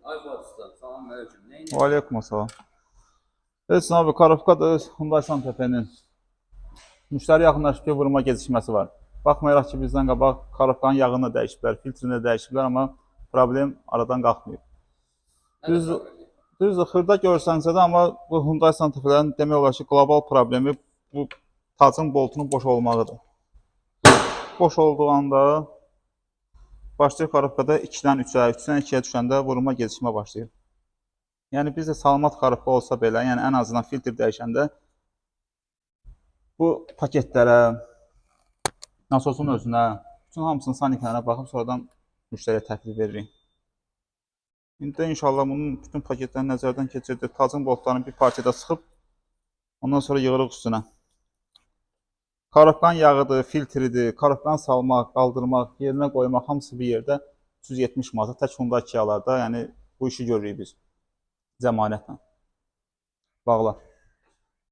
Ay Fuat salam aleyküm. Neyini? Aleyküm selam. Evet abi Karabukada Hyundai Santa Fe'nin müştəri yaxınlaşıb ki, vurma gecikməsi var. Baxmayaraq ki, bizdən qabaq Karabuka'nın yağını da dəyişiblər, filtrini də dəyişiblər, amma problem aradan qalxmıyor. Nədir problemi? Düzdür, xırda görsənsə də, amma bu Hyundai Santa Fe'lərin demək olar ki, qlobal problemi bu tacın boltunun boş olmağıdır. Boş olduğu anda başlayır Karabukada 2-dən 3-ə, 3-dən 2-yə düşəndə vurma gecikmə başlayır. Yəni bizdə salamat Karabukka olsa belə, yəni ən azından filtr dəyişəndə bu paketlərə, nasosun özünə, bütün hamısının saniklərinə baxıb sonradan müştəriyə təhvil veririk. İndi də inşallah bunun bütün paketlərini nəzərdən keçirdik. Tacın boltlarını bir parçada sıxıb, ondan sonra yığırıq üstünə. Karabukkanın yağıdır, filtridir, karabukkanı salmaq, qaldırmaq, yerinə qoymaq hamısı bir yerdə 370 manata tək Hyundai Kialarda, yəni bu işi görürük biz cəmanətlə. Bağla.